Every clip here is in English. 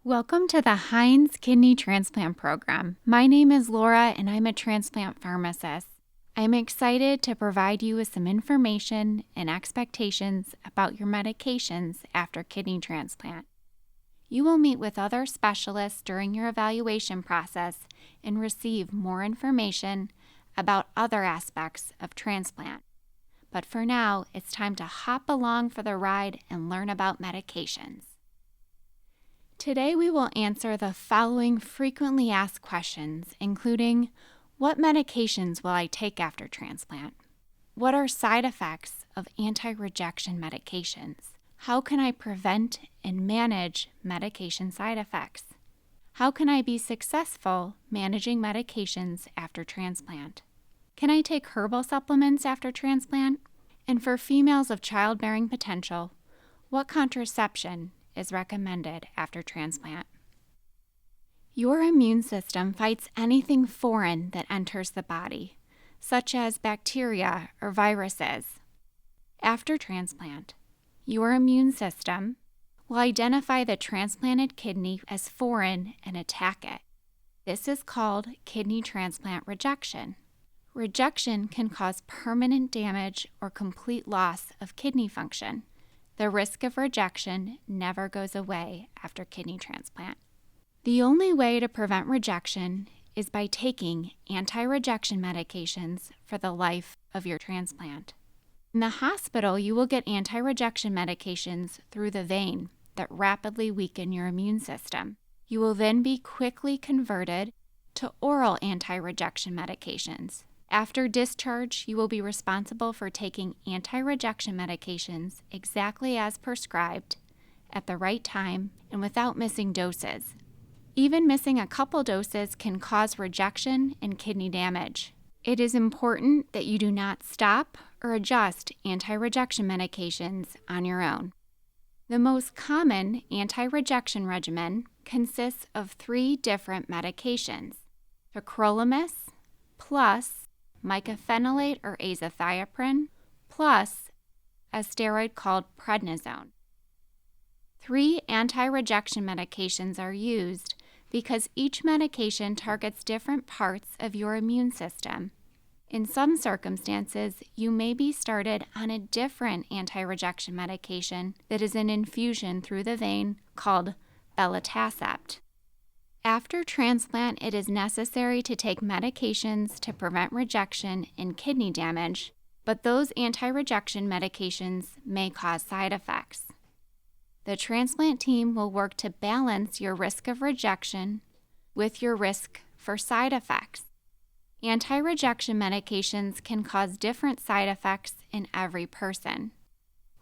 Welcome to the Heinz Kidney Transplant Program. My name is Laura and I'm a transplant pharmacist. I'm excited to provide you with some information and expectations about your medications after kidney transplant. You will meet with other specialists during your evaluation process and receive more information about other aspects of transplant. But for now, it's time to hop along for the ride and learn about medications. Today we will answer the following frequently asked questions, including: what medications will I take after transplant? What are side effects of anti-rejection medications? How can I prevent and manage medication side effects? How can I be successful managing medications after transplant? Can I take herbal supplements after transplant? And for females of childbearing potential, what contraception is recommended after transplant? Your immune system fights anything foreign that enters the body, such as bacteria or viruses. After transplant, your immune system will identify the transplanted kidney as foreign and attack it. This is called kidney transplant rejection. Rejection can cause permanent damage or complete loss of kidney function. The risk of rejection never goes away after kidney transplant. The only way to prevent rejection is by taking anti-rejection medications for the life of your transplant. In the hospital, you will get anti-rejection medications through the vein that rapidly weaken your immune system. You will then be quickly converted to oral anti-rejection medications. After discharge, you will be responsible for taking anti-rejection medications exactly as prescribed, at the right time, and without missing doses. Even missing a couple doses can cause rejection and kidney damage. It is important that you do not stop or adjust anti-rejection medications on your own. The most common anti-rejection regimen consists of 3 different medications: tacrolimus plus mycophenolate or azathioprine, plus a steroid called prednisone. 3 anti-rejection medications are used because each medication targets different parts of your immune system. In some circumstances, you may be started on a different anti-rejection medication that is an infusion through the vein called belatacept. After transplant, it is necessary to take medications to prevent rejection and kidney damage, but those anti-rejection medications may cause side effects. The transplant team will work to balance your risk of rejection with your risk for side effects. Anti-rejection medications can cause different side effects in every person.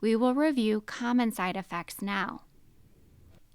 We will review common side effects now.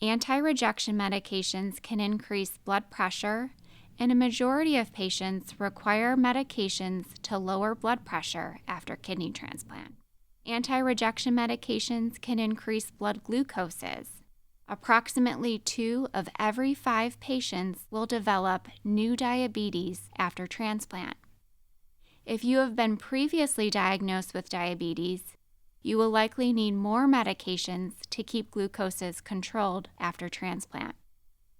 Anti-rejection medications can increase blood pressure, and a majority of patients require medications to lower blood pressure after kidney transplant. Anti-rejection medications can increase blood glucoses. Approximately 2 of every 5 patients will develop new diabetes after transplant. If you have been previously diagnosed with diabetes, you will likely need more medications to keep glucoses controlled after transplant.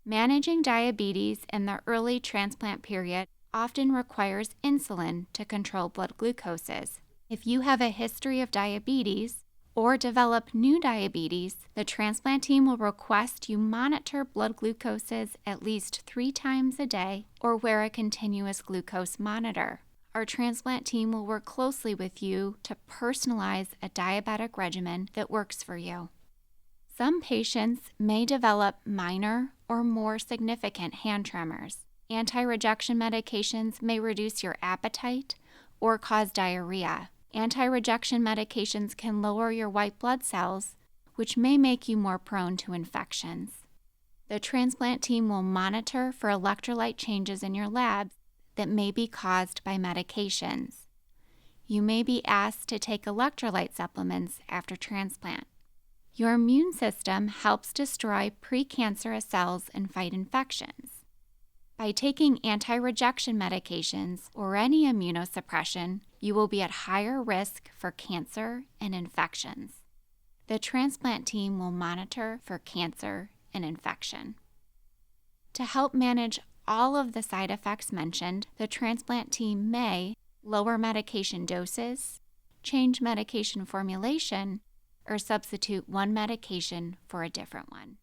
Managing diabetes in the early transplant period often requires insulin to control blood glucoses. If you have a history of diabetes or develop new diabetes, the transplant team will request you monitor blood glucoses at least 3 times a day or wear a continuous glucose monitor. Our transplant team will work closely with you to personalize a diabetic regimen that works for you. Some patients may develop minor or more significant hand tremors. Anti-rejection medications may reduce your appetite or cause diarrhea. Anti-rejection medications can lower your white blood cells, which may make you more prone to infections. The transplant team will monitor for electrolyte changes in your labs that may be caused by medications. You may be asked to take electrolyte supplements after transplant. Your immune system helps destroy precancerous cells and fight infections. By taking anti-rejection medications or any immunosuppression, you will be at higher risk for cancer and infections. The transplant team will monitor for cancer and infection. To help manage all of the side effects mentioned, the transplant team may lower medication doses, change medication formulation, or substitute one medication for a different one.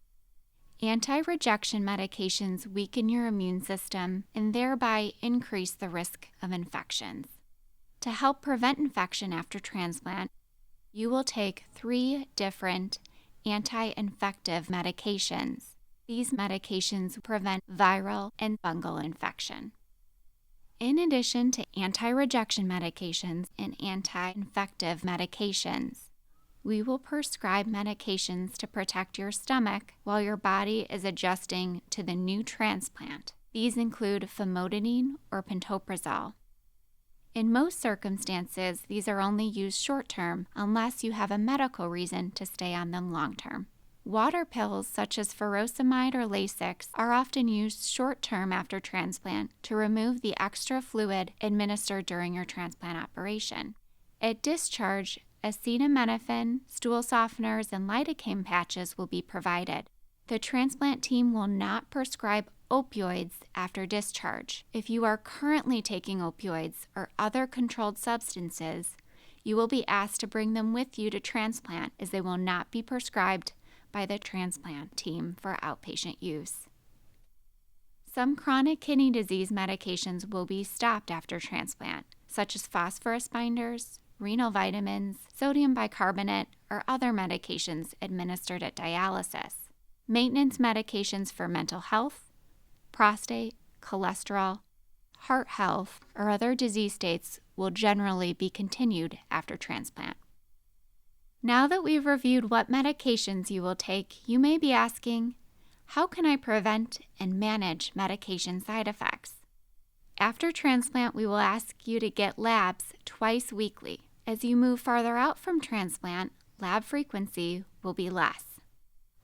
Anti-rejection medications weaken your immune system and thereby increase the risk of infections. To help prevent infection after transplant, you will take 3 different anti-infective medications. These medications prevent viral and fungal infection. In addition to anti-rejection medications and anti-infective medications, we will prescribe medications to protect your stomach while your body is adjusting to the new transplant. These include famotidine or pantoprazole. In most circumstances, these are only used short-term unless you have a medical reason to stay on them long-term. Water pills such as furosemide or Lasix are often used short-term after transplant to remove the extra fluid administered during your transplant operation. At discharge, acetaminophen, stool softeners, and lidocaine patches will be provided. The transplant team will not prescribe opioids after discharge. If you are currently taking opioids or other controlled substances, you will be asked to bring them with you to transplant as they will not be prescribed by the transplant team for outpatient use. Some chronic kidney disease medications will be stopped after transplant, such as phosphorus binders, renal vitamins, sodium bicarbonate, or other medications administered at dialysis. Maintenance medications for mental health, prostate, cholesterol, heart health, or other disease states will generally be continued after transplant. Now that we've reviewed what medications you will take, you may be asking, how can I prevent and manage medication side effects? After transplant, we will ask you to get labs twice weekly. As you move farther out from transplant, lab frequency will be less.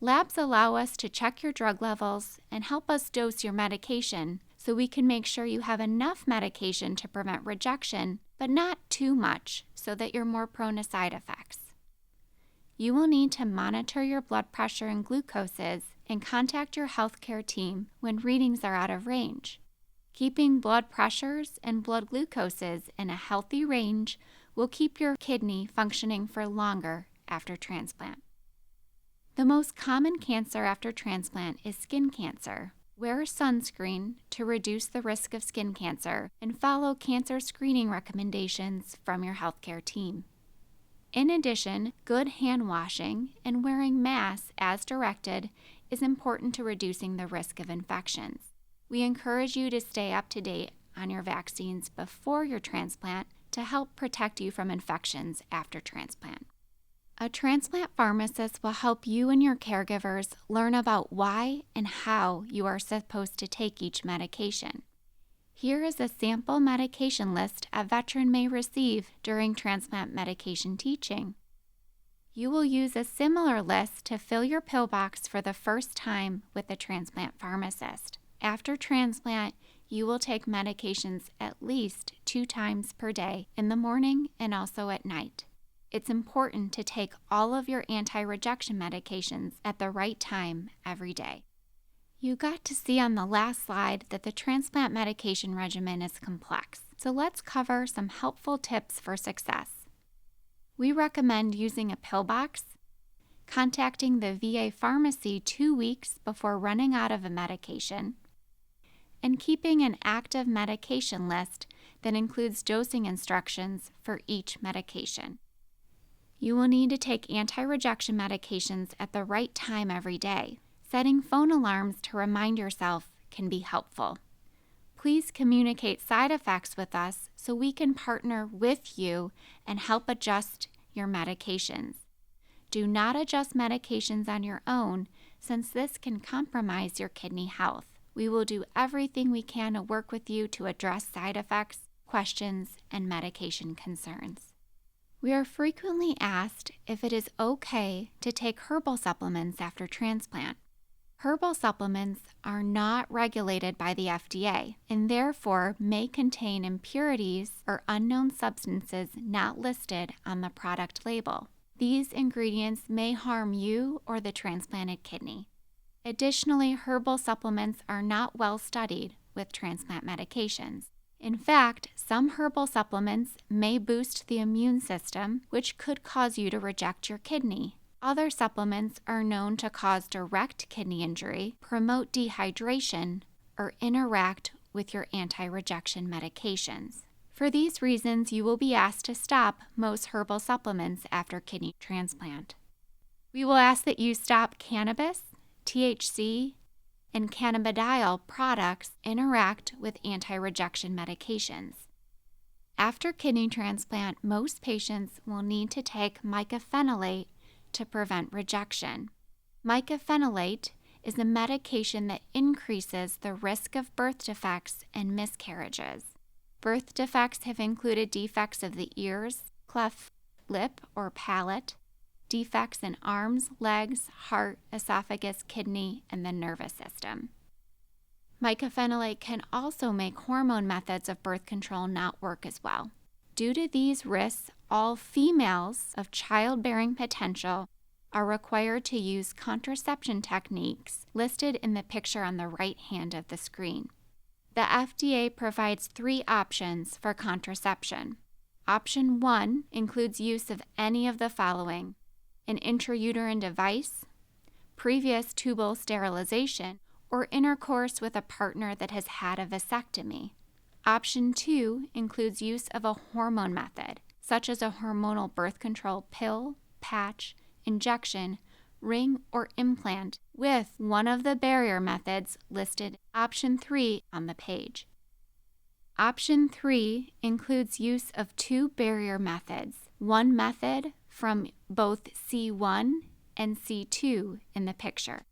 Labs allow us to check your drug levels and help us dose your medication so we can make sure you have enough medication to prevent rejection, but not too much so that you're more prone to side effects. You will need to monitor your blood pressure and glucoses and contact your healthcare team when readings are out of range. Keeping blood pressures and blood glucoses in a healthy range will keep your kidney functioning for longer after transplant. The most common cancer after transplant is skin cancer. Wear sunscreen to reduce the risk of skin cancer and follow cancer screening recommendations from your healthcare team. In addition, good hand washing and wearing masks as directed is important to reducing the risk of infections. We encourage you to stay up to date on your vaccines before your transplant to help protect you from infections after transplant. A transplant pharmacist will help you and your caregivers learn about why and how you are supposed to take each medication. Here is a sample medication list a veteran may receive during transplant medication teaching. You will use a similar list to fill your pill box for the first time with a transplant pharmacist. After transplant, you will take medications at least 2 times per day, in the morning and also at night. It's important to take all of your anti-rejection medications at the right time every day. You got to see on the last slide that the transplant medication regimen is complex, so let's cover some helpful tips for success. We recommend using a pill box, contacting the VA pharmacy 2 weeks before running out of a medication, and keeping an active medication list that includes dosing instructions for each medication. You will need to take anti-rejection medications at the right time every day. Setting phone alarms to remind yourself can be helpful. Please communicate side effects with us so we can partner with you and help adjust your medications. Do not adjust medications on your own, since this can compromise your kidney health. We will do everything we can to work with you to address side effects, questions, and medication concerns. We are frequently asked if it is okay to take herbal supplements after transplant. Herbal supplements are not regulated by the FDA and therefore may contain impurities or unknown substances not listed on the product label. These ingredients may harm you or the transplanted kidney. Additionally, herbal supplements are not well studied with transplant medications. In fact, some herbal supplements may boost the immune system, which could cause you to reject your kidney. Other supplements are known to cause direct kidney injury, promote dehydration, or interact with your anti-rejection medications. For these reasons, you will be asked to stop most herbal supplements after kidney transplant. We will ask that you stop cannabis, THC, and cannabidiol products interact with anti-rejection medications. After kidney transplant, most patients will need to take mycophenolate to prevent rejection. Mycophenolate is a medication that increases the risk of birth defects and miscarriages. Birth defects have included defects of the ears, cleft lip or palate, defects in arms, legs, heart, esophagus, kidney, and the nervous system. Mycophenolate can also make hormone methods of birth control not work as well. Due to these risks, all females of childbearing potential are required to use contraception techniques listed in the picture on the right hand of the screen. The FDA provides 3 options for contraception. Option 1 includes use of any of the following: an intrauterine device, previous tubal sterilization, or intercourse with a partner that has had a vasectomy. Option 2 includes use of a hormone method, such as a hormonal birth control pill, patch, injection, ring, or implant, with one of the barrier methods listed option 3 on the page. Option 3 includes use of 2 barrier methods, one method from both C1 and C2 in the picture.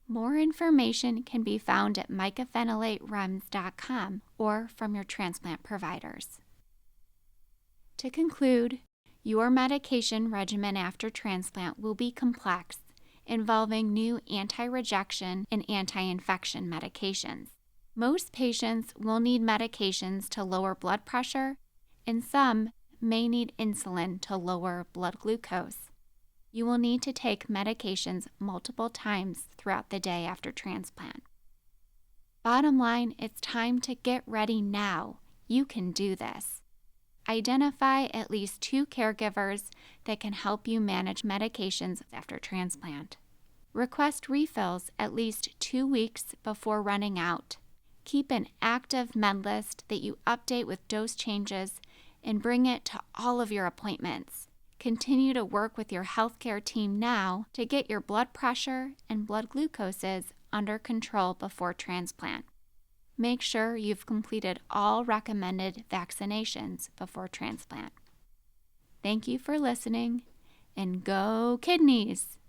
More information can be found at mycophenolaterems.com or from your transplant providers. To conclude, your medication regimen after transplant will be complex, involving new anti-rejection and anti-infection medications. Most patients will need medications to lower blood pressure, and some may need insulin to lower blood glucose. You will need to take medications multiple times throughout the day after transplant. Bottom line, it's time to get ready now. You can do this. Identify at least 2 caregivers that can help you manage medications after transplant. Request refills at least 2 weeks before running out. Keep an active med list that you update with dose changes and bring it to all of your appointments. Continue to work with your healthcare team now to get your blood pressure and blood glucoses under control before transplant. Make sure you've completed all recommended vaccinations before transplant. Thank you for listening, and go kidneys!